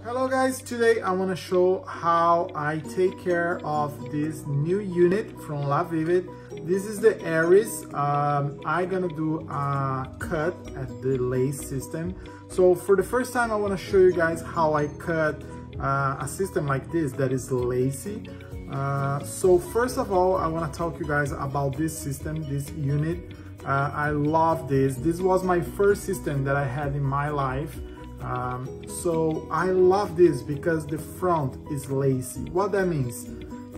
Hello guys, today I want to show how I take care of this new unit from LaVivid. This is the Aries. I'm gonna do a cut at the lace system. So for the first time I want to show you guys how I cut a system like this that is lacy. So first of all, I want to talk to you guys about this system, this unit. I love this. This was my first system that I had in my life. So I love this because the front is lacy. What that means,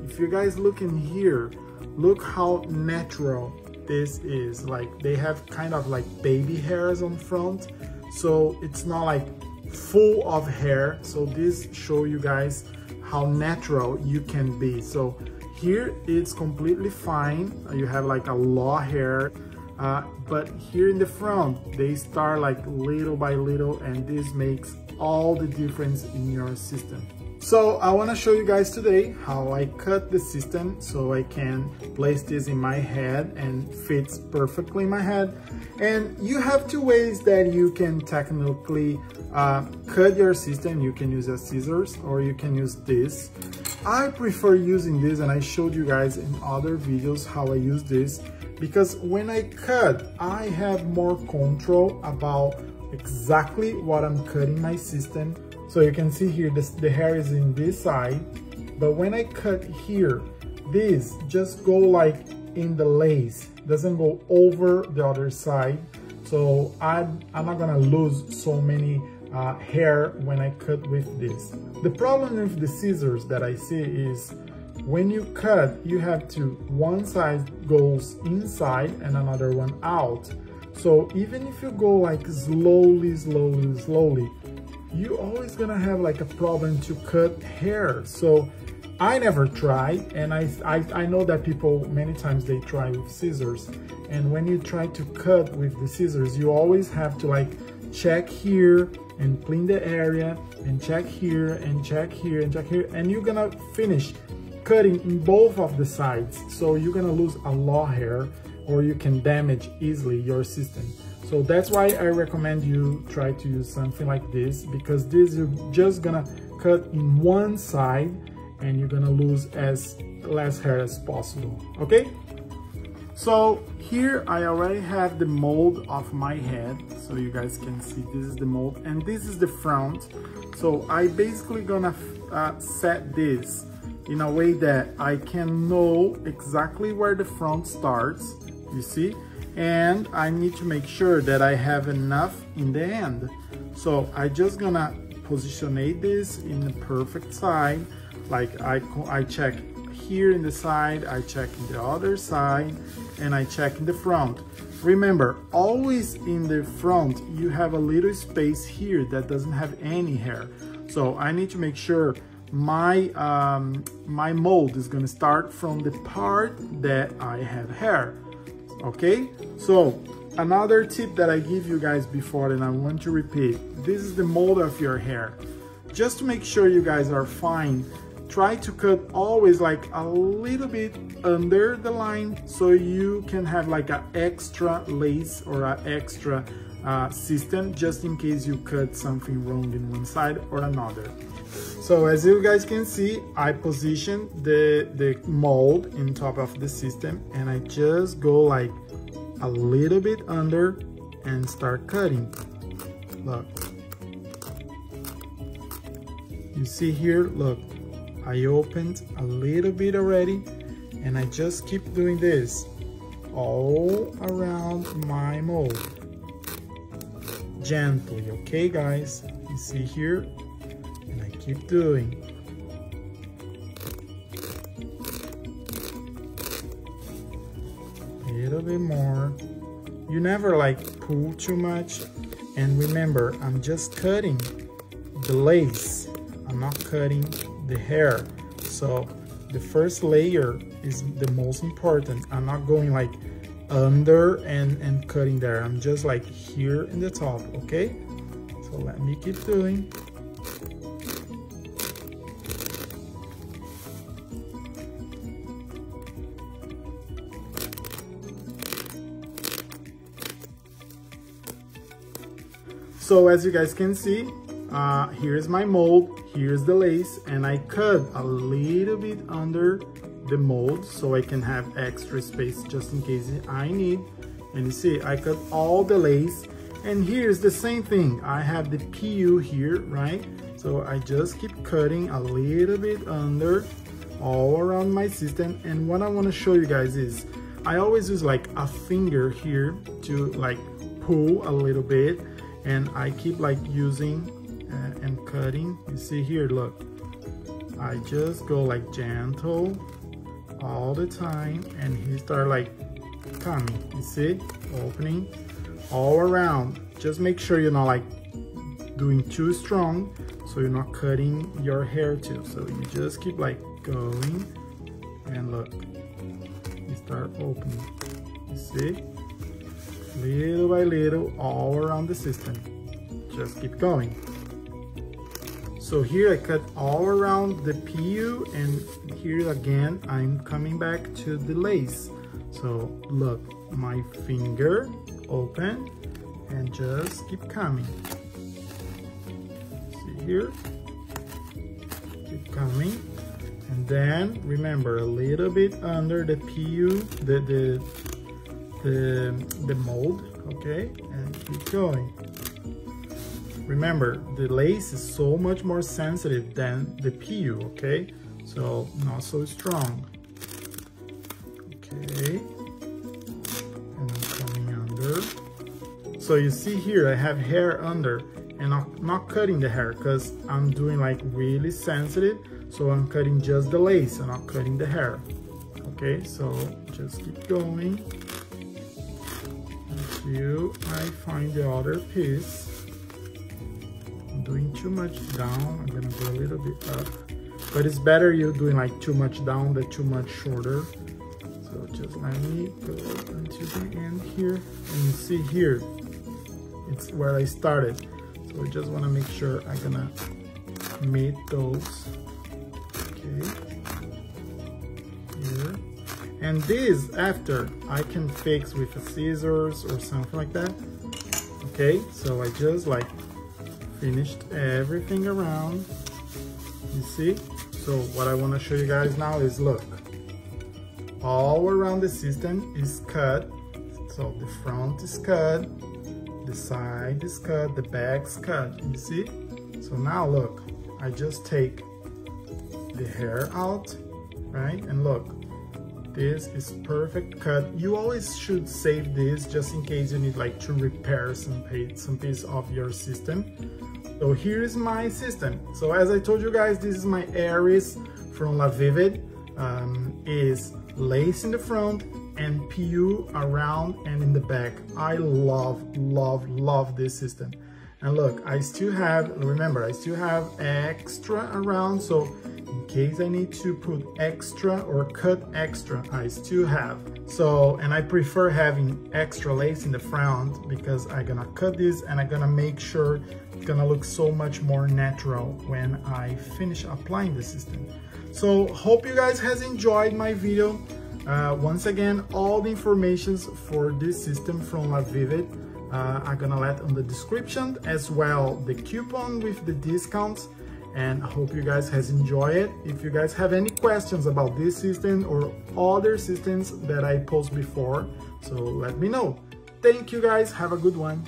if you guys look in here, look how natural this is. Like they have kind of like baby hairs on front, so it's not like full of hair. So this show you guys how natural you can be. So here it's completely fine. You have like a law hair. But here in the front, they start like little by little, and this makes all the difference in your system. So I want to show you guys today how I cut the system so I can place this in my head and fits perfectly in my head. And you have two ways that you can technically cut your system. You can use a scissors or you can use this. I prefer using this, and I showed you guys in other videos how I use this, because when I cut, I have more control about exactly what I'm cutting my system. So you can see here, the hair is in this side, but when I cut here, this just go like in the lace, doesn't go over the other side. So I'm not gonna lose so many hair when I cut with this. The problem with the scissors that I see is when you cut, you have to, one side goes inside and another one out. So even if you go like slowly, you always gonna have like a problem to cut hair. So I never try, and I know that people, many times they try with scissors. And when you try to cut with the scissors, you always have to like check here and clean the area, and check here and check here and check here, and you're gonna finish cutting in both of the sides. So you're gonna lose a lot of hair, or you can damage easily your system. So that's why I recommend you try to use something like this, because this you're just gonna cut in one side and you're gonna lose as less hair as possible, okay? So here I already have the mold of my head, so you guys can see this is the mold and this is the front. So I basically gonna set this in a way that I can know exactly where the front starts, you see, and I need to make sure that I have enough in the end. So I just gonna positionate this in the perfect side. Like I check here in the side, I check in the other side, and I check in the front. Remember, always in the front you have a little space here that doesn't have any hair. So I need to make sure my my mold is gonna start from the part that I have hair. Okay, so another tip that I give you guys before, and I want to repeat, this is the mold of your hair. Just to make sure you guys are fine, try to cut always like a little bit under the line, so you can have like an extra lace or an extra system, just in case you cut something wrong in one side or another. So as you guys can see, I position the mold in top of the system, and I just go like a little bit under and start cutting. Look, you see here, look, I opened a little bit already, and I just keep doing this all around my mold, gently, okay guys? You see here, and I keep doing. A little bit more. You never like pull too much, and remember, I'm just cutting the lace, I'm not cutting the hair. So the first layer is the most important. I'm not going like under and cutting there. I'm just like here in the top, okay? So let me keep doing. So as you guys can see, here's my mold, here's the lace, and I cut a little bit under the mold so I can have extra space just in case I need. And you see, I cut all the lace, and here's the same thing. I have the PU here, right? So I just keep cutting a little bit under all around my system. And what I want to show you guys is I always use like a finger here to like pull a little bit, and I keep like using and cutting. You see here, look, I just go like gentle all the time, and he start like coming, you see, opening all around. Just make sure you're not like doing too strong so you're not cutting your hair too. So you just keep like going, and look, you start opening, you see, little by little all around the system. Just keep going. So here I cut all around the PU, and here again I'm coming back to the lace. So look, my finger open and just keep coming. See here, keep coming, and then remember a little bit under the PU, the mold, okay, and keep going. Remember, the lace is so much more sensitive than the PU, okay? So not so strong. Okay, and I'm coming under. So you see here, I have hair under, and I'm not cutting the hair because I'm doing like really sensitive. So I'm cutting just the lace and not cutting the hair. Okay, so just keep going until I find the other piece. Doing too much down, I'm gonna go a little bit up, but it's better you doing like too much down than too much shorter. So just let me go until the end here, and you see here, it's where I started. So I just want to make sure I'm gonna meet those. Okay, here, and this after I can fix with a scissors or something like that. Okay, so I just like finished everything around, you see. So what I want to show you guys now is, look, all around the system is cut. So the front is cut, the side is cut, the back's cut, you see. So now look, I just take the hair out, right? And look, this is perfect cut. You always should save this just in case you need like to repair some piece of your system. So here is my system. So as I told you guys, this is my Aries from LaVivid. Is lace in the front and PU around and in the back. I love this system. And look, I still have, remember, I still have extra around, so in case I need to put extra or cut extra, I still have. So, and I prefer having extra lace in the front because I'm gonna cut this and I'm gonna make sure it's gonna look so much more natural when I finish applying the system. So hope you guys has enjoyed my video. Once again, all the informations for this system from LaVivid I'm gonna let on the description, as well the coupon with the discounts. And I hope you guys has enjoyed it. If you guys have any questions about this system or other systems that I posted before, so let me know. Thank you guys, have a good one.